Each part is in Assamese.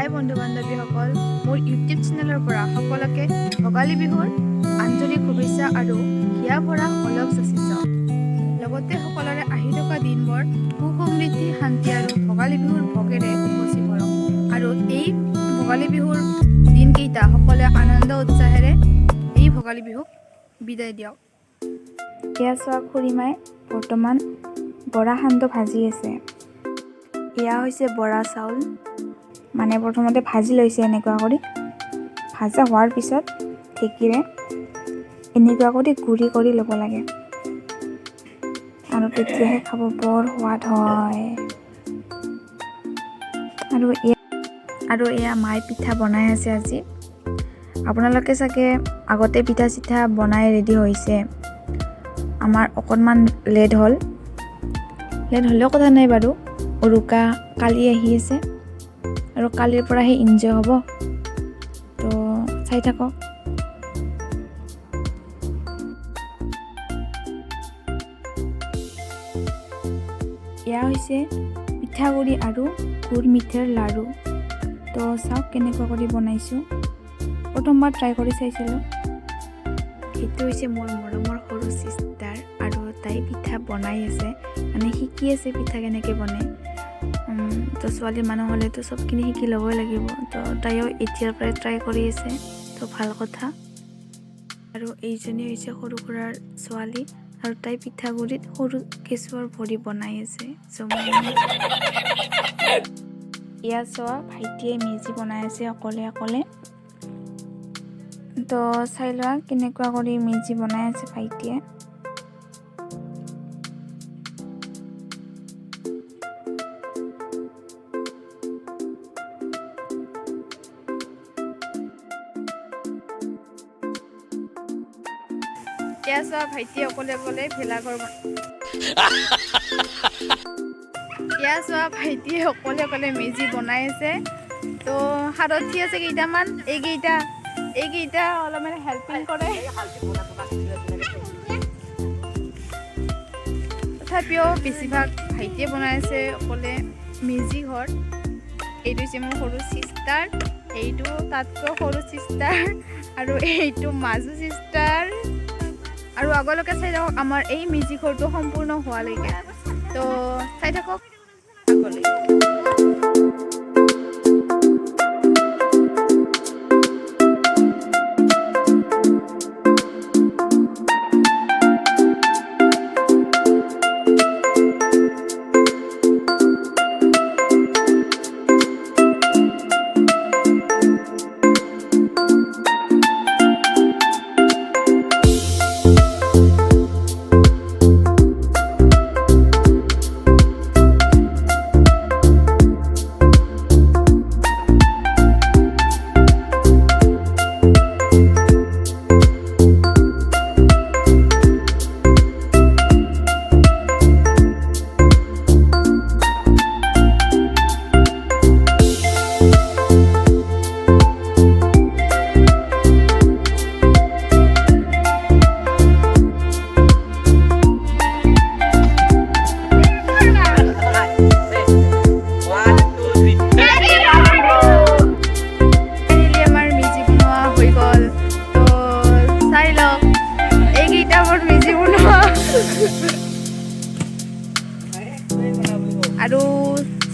হাই বন্ধু বান্ধৱীসকল, মোৰ ইউটিউব চেনেলৰ পৰা সকলোকে ভোগালী বিহুৰ আন্তৰিক শুভেচ্ছা আৰু হিয়া ভৰা অলপ যাচিছ। লগতে সকলোৰে আহি থকা দিনবোৰ সুখ সমৃদ্ধি শান্তি আৰু ভোগালী বিহুৰ ভোগেৰে উপচি পৰক আৰু এই ভোগালী বিহুৰ দিনকেইটা সকলোৱে আনন্দ উৎসাহেৰে এই ভোগালী বিহুক বিদায় দিয়ক। এয়া চোৱা খুৰীমাই বৰ্তমান বৰা সান্দহ ভাজি আছে। এয়া হৈছে বৰা চাউল, মানে প্ৰথমতে ভাজি লৈছে এনেকুৱা কৰি, ভাজা হোৱাৰ পিছত ঢেঁকীৰে এনেকুৱা কৰি গুড়ি কৰি ল'ব লাগে আৰু তেতিয়াহে খাব বৰ সোৱাদ হয়। আৰু এয়া মায়ে পিঠা বনাই আছে আজি। আপোনালোকে চাগে আগতে পিঠা চিঠা বনাই ৰেডি হৈছে, আমাৰ অকণমান লেট হ'লেও কথা নাই বাৰু। উৰুকা কালি আহি আছে আৰু কালিৰ পৰাহে এনজয় হ'ব, তো চাই থাকক। এয়া হৈছে পিঠাগুড়ি আৰু গুৰ মিঠৈৰ লাড়ু। তো চাওক কেনেকুৱা কৰি বনাইছোঁ, প্ৰথমবাৰ ট্ৰাই কৰি চাইছিলোঁ। এইটো হৈছে মোৰ মৰমৰ সৰু চিষ্টাৰ আৰু তাই পিঠা বনাই আছে, মানে শিকি আছে পিঠা কেনেকৈ বনায়। তো ছোৱালী মানুহ হ'লেতো চবখিনি শিকি ল'বই লাগিব, তো তাইও এতিয়াৰ পৰাই ট্ৰাই কৰি আছে, তো ভাল কথা। আৰু এইজনী হৈছে সৰু খুৰাৰ ছোৱালী আৰু তাই পিঠাগুড়িত সৰু কেঁচুৱাৰ ভৰি বনাই আছে। এয়া চোৱা ভাইটিয়ে মেজি বনাই আছে অকলে। তো চাই লোৱা কেনেকুৱা কৰি মেজি বনাই আছে ভাইটিয়ে। এয়া চোৱা ভাইটিয়ে অকলে ভেলাঘৰ মেজি বনাই আছে। তো সাৰথি আছে কেইটামান, এইকেইটা অলপমান হেল্পিং কৰে, তথাপিও বেছিভাগ ভাইটিয়ে বনাই আছে অকলে মেজি ঘৰ। এইটো হৈছে মোৰ সৰু চিষ্টাৰ, এইটো তাতকৈ সৰু চিষ্টাৰ আৰু এইটো মাজু চিষ্টাৰ। আৰু আগলৈকে চাই থাকক আমাৰ এই মেজি ঘৰটো সম্পূৰ্ণ হোৱালৈকে, তো চাই থাকক আগলৈ। আৰু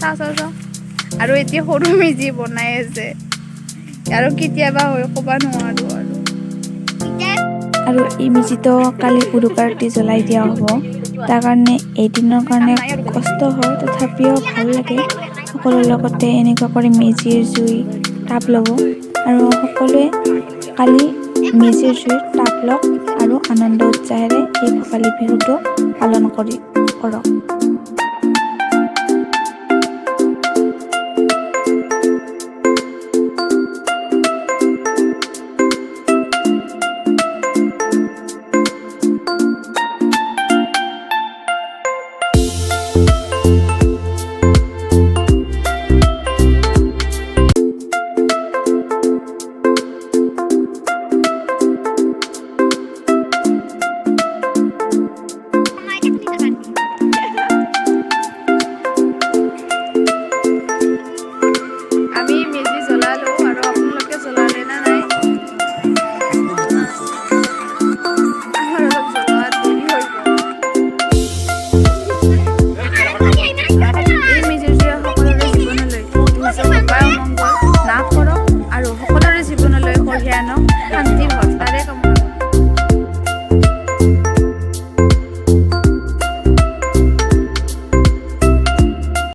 চাওঁ আৰু এতিয়া সৰু মেজি বনাই আছে, আৰু কেতিয়াবা হয় ক'ব নোৱাৰো। আৰু এই মেজিটো কালি উৰুকাৰ ৰাতি জ্বলাই দিয়া হ'ব, তাৰ কাৰণে এদিনৰ কাৰণে কষ্ট হয়, তথাপিও ভাল লাগে। সকলোৰে লগতে এনেকুৱা কৰি মেজিৰ জুই তাপ ল'ব, আৰু সকলোৱে কালি মেজিৰ জুইৰ তাপ লওক আৰু আনন্দ উৎসাহেৰে এই ভোগালী বিহুটো পালন কৰক।